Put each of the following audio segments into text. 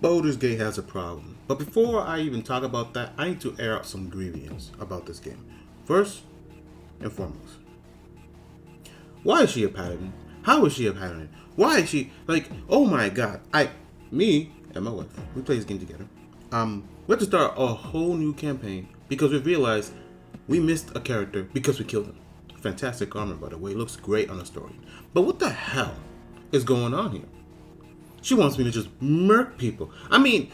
Baldur's Gate has a problem. But before I even talk about that, I need to air out some grievances about this game. First and foremost, why is she a paladin? How is she a paladin? Why is she like? Oh my god! Me and my wife, we play this game together. We have to start a whole new campaign because we realized we missed a character because we killed him. Fantastic armor, by the way, looks great on the story. But what the hell is going on here? She wants me to just murk people. I mean,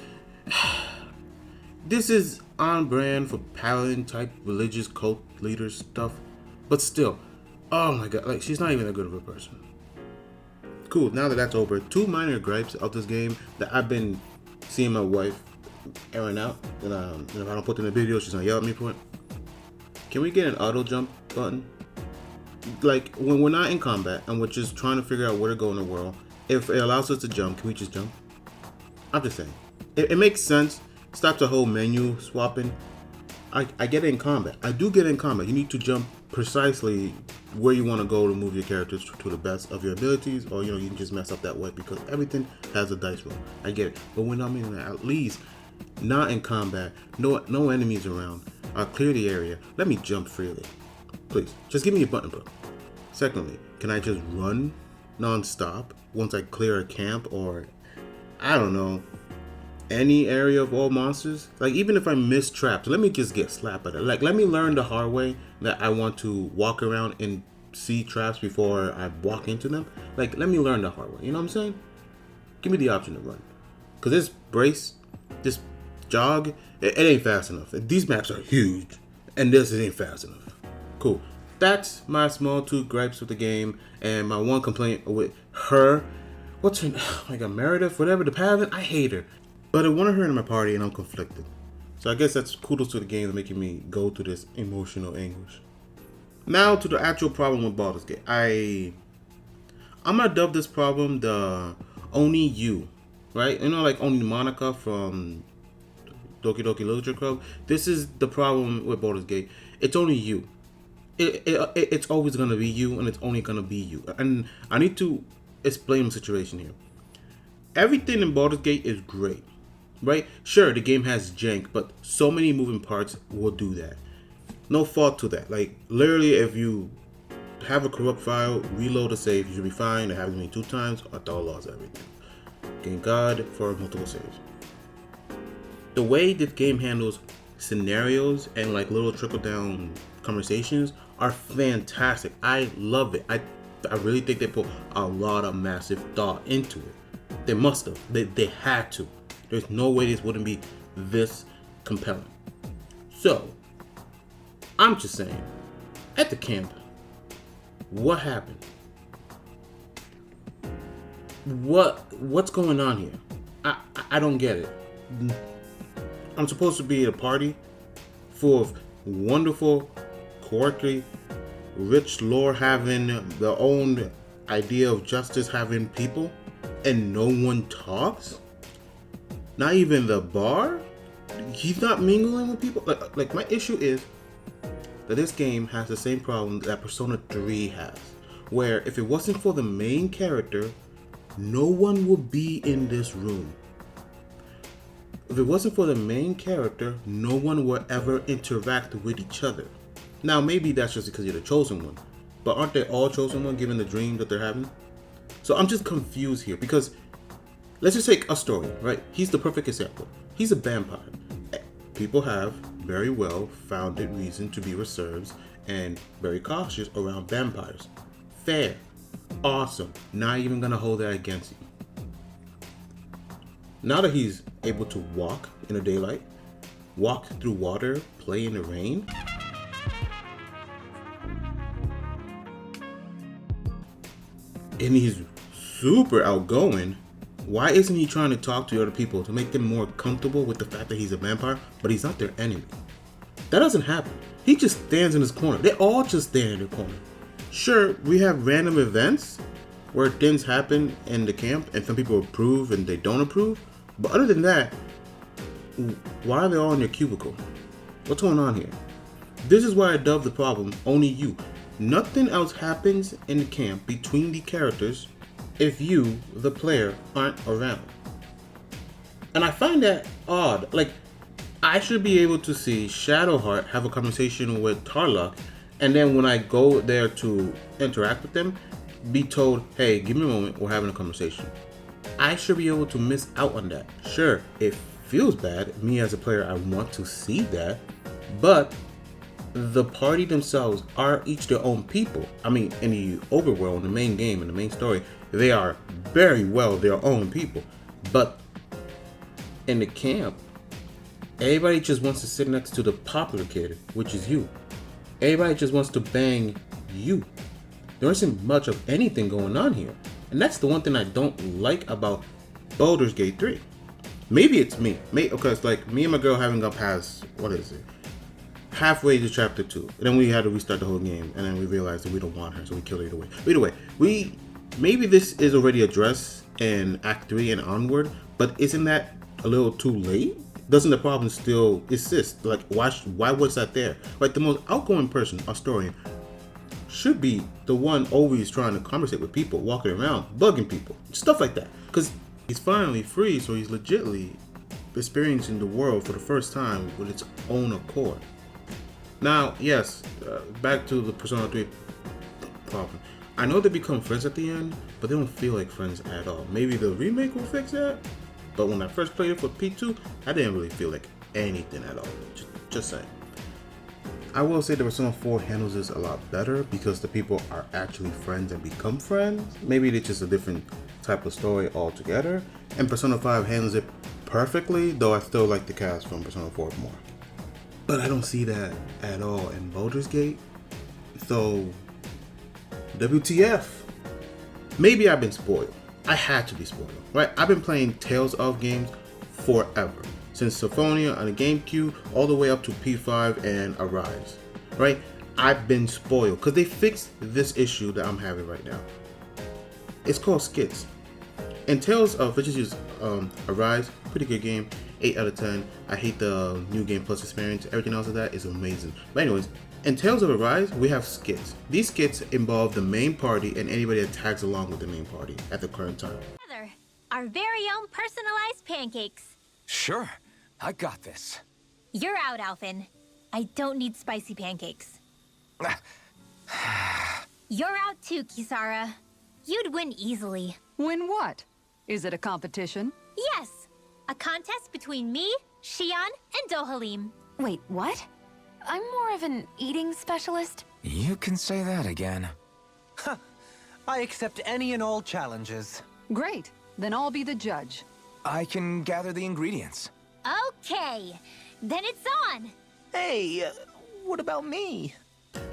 this is on brand for paladin type religious cult leader stuff. But still, oh my god, like she's not even that good of a person. Cool, now that that's over, two minor gripes of this game that I've been seeing my wife airing out. And if I don't put in the video, she's gonna yell at me for it. Can we get an auto jump button? Like when we're not in combat and we're just trying to figure out where to go in the world, if it allows us to jump, can we just jump? I'm just saying. It makes sense. Stop the whole menu swapping. I get it in combat. I do get it in combat. You need to jump precisely where you want to go to move your characters to the best of your abilities, or you can just mess up that way because everything has a dice roll. I get it. But when I'm in at least not in combat, no enemies around, I'll clear the area. Let me jump freely. Please, just give me a button, bro. Secondly, can I just run non-stop once I clear a camp or, I don't know, any area of all monsters? Like, even if I miss traps, let me just get slapped at it. Like, let me learn the hard way that I want to walk around and see traps before I walk into them. Like, let me learn the hard way. You know what I'm saying? Give me the option to run. Because this brace, this jog, it ain't fast enough. These maps are huge, and this ain't fast enough. Cool. That's my small two gripes with the game, and my one complaint with her. What's her name? Oh my god, Meredith, whatever, the paladin. I hate her. But I wanted her in my party, and I'm conflicted. So I guess that's kudos to the game for making me go through this emotional anguish. Now to the actual problem with Baldur's Gate. I'm gonna dub this problem the Only You, right? You know, like Only Monica from Doki Doki Literature Club. This is the problem with Baldur's Gate. It's only you. It's always gonna be you, and it's only gonna be you. And I need to explain the situation here. Everything in Baldur's Gate is great, right? Sure, the game has jank, but so many moving parts will do that. No fault to that. Like, literally, if you have a corrupt file, reload a save, you should be fine. It happens to me 2 times, I thought I lost everything. Thank God for multiple saves. The way this game handles scenarios and like little trickle down conversations are fantastic. I love it. I really think they put a lot of massive thought into it. They must have. They had to. There's no way this wouldn't be this compelling. So, I'm just saying, at the camp, what happened? What's going on here? I don't get it. I'm supposed to be at a party full of wonderful, quirky, rich lore having their own idea of justice having people, and no one talks? Not even the bar? He's not mingling with people? Like my issue is that this game has the same problem that Persona 3 has, where if it wasn't for the main character, no one would be in this room. If it wasn't for the main character, no one would ever interact with each other. Now, maybe that's just because you're the chosen one, but aren't they all chosen one given the dream that they're having? So I'm just confused here because let's just take a story, right? He's the perfect example. He's a vampire. People have very well founded reason to be reserved and very cautious around vampires. Fair. Awesome. Not even gonna hold that against you. Now that he's able to walk in the daylight, walk through water, play in the rain, and he's super outgoing, why isn't he trying to talk to other people to make them more comfortable with the fact that he's a vampire, but he's not their enemy? That doesn't happen. He just stands in his corner. They all just stand in their corner. Sure, we have random events where things happen in the camp and some people approve and they don't approve, but other than that, why are they all in their cubicle? What's going on here? This is why I dub the problem Only You. Nothing else happens in the camp between the characters if you, the player, aren't around. And I find that odd. Like, I should be able to see Shadowheart have a conversation with Tarlock, and then when I go there to interact with them, be told, hey, give me a moment, we're having a conversation. I should be able to miss out on that. Sure, it feels bad. Me as a player, I want to see that. But the party themselves are each their own people. I mean, in the overworld, the main game, and the main story, they are very well their own people. But in the camp, everybody just wants to sit next to the popular kid, which is you. Everybody just wants to bang you. There isn't much of anything going on here. And that's the one thing I don't like about Baldur's Gate 3. Maybe it's me. Because like me and my girl haven't got past, halfway to chapter 2. And then we had to restart the whole game. And then we realized that we don't want her, so we killed her either way. But either way, maybe this is already addressed in Act 3 and onward. But isn't that a little too late? Doesn't the problem still exist? Like, why was that there? Like, the most outgoing person, a historian, should be the one always trying to conversate with people, walking around, bugging people, stuff like that. Because he's finally free, so he's legitimately experiencing the world for the first time with its own accord. Now, yes, back to the Persona 3 problem. I know they become friends at the end, but they don't feel like friends at all. Maybe the remake will fix that? But when I first played it for P2, I didn't really feel like anything at all. Just saying. I will say the Persona 4 handles this a lot better because the people are actually friends and become friends. Maybe it's just a different type of story altogether. And Persona 5 handles it perfectly, though I still like the cast from Persona 4 more. But I don't see that at all in Baldur's Gate. So, WTF? Maybe I've been spoiled. I had to be spoiled, right? I've been playing Tales of games forever. Since Symphonia on the GameCube all the way up to P5 and Arise, right? I've been spoiled because they fixed this issue that I'm having right now. It's called skits. And Tales of, which is Arise, pretty good game, 8 out of 10. I hate the New Game Plus experience. Everything else of that is amazing. But anyways, in Tales of Arise, we have skits. These skits involve the main party and anybody that tags along with the main party at the current time. Our very own personalized pancakes. Sure, I got this. You're out, Alphen. I don't need spicy pancakes. You're out too, Kisara. You'd win easily. Win what? Is it a competition? Yes! A contest between me, Shion, and Dohalim. Wait, what? I'm more of an eating specialist. You can say that again. Huh. I accept any and all challenges. Great. Then I'll be the judge. I can gather the ingredients. Okay, then it's on. Hey, what about me?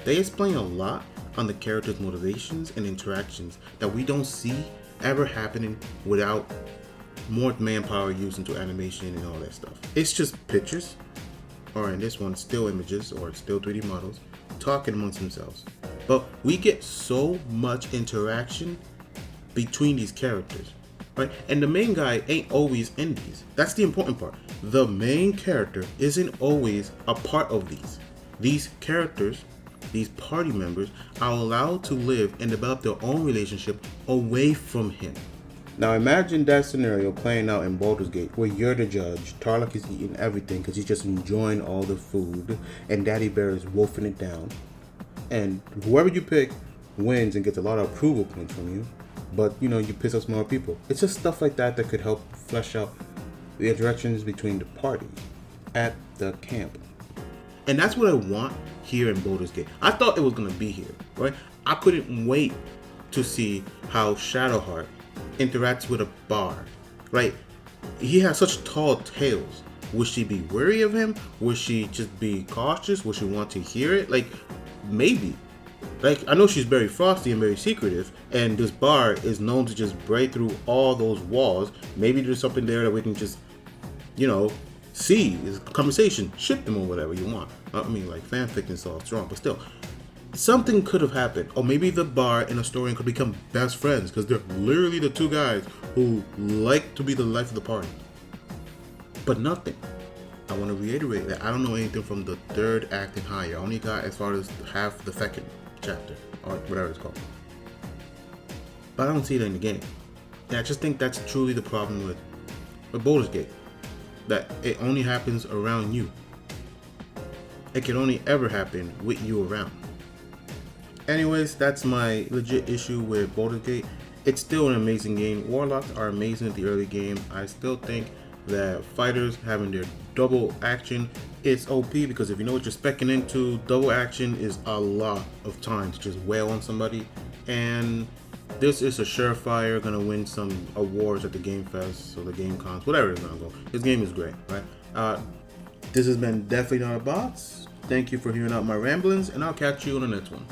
They explain a lot on the characters' motivations and interactions that we don't see ever happening without more manpower used into animation and all that stuff. It's just pictures, or in this one, still images or still 3D models, talking amongst themselves. But we get so much interaction between these characters, right? And the main guy ain't always in these. That's the important part. The main character isn't always a part of these. These characters, these party members, are allowed to live and develop their own relationship away from him. Now imagine that scenario playing out in Baldur's Gate where you're the judge, Tarlock is eating everything because he's just enjoying all the food, and Daddy Bear is wolfing it down. And whoever you pick wins and gets a lot of approval points from you, but you know, you piss off more people. It's just stuff like that that could help flesh out the interactions between the parties at the camp. And that's what I want here in Baldur's Gate. I thought it was going to be here, right? I couldn't wait to see how Shadowheart interacts with a bard, right? He has such tall tales. Would she be wary of him? Would she just be cautious? Would she want to hear it? Like, maybe. Like, I know she's very frosty and very secretive, and this bard is known to just break through all those walls. Maybe there's something there that we can just, you know, see. Is conversation, ship them or whatever you want. I mean, like, fanfiction is all strong, but still. Something could have happened. Or maybe the bard and historian could become best friends because they're literally the two guys who like to be the life of the party. But nothing. I want to reiterate that I don't know anything from the third act and higher. I only got as far as half the second chapter, or whatever it's called. But I don't see it in the game. And I just think that's truly the problem with Baldur's Gate. that it only happens around you. It can only ever happen with you around. Anyways, that's my legit issue with Baldur's Gate. It's still an amazing game. Warlocks are amazing at the early game. I still think that fighters having their double action is OP, because if you know what you're speccing into, double action is a lot of time to just wail on somebody, and this is a surefire gonna win some awards at the Game Fest or the Game Cons, whatever it's gonna go. This game is great, right? This has been Definitely Not a Box. Thank you for hearing out my ramblings, and I'll catch you on the next one.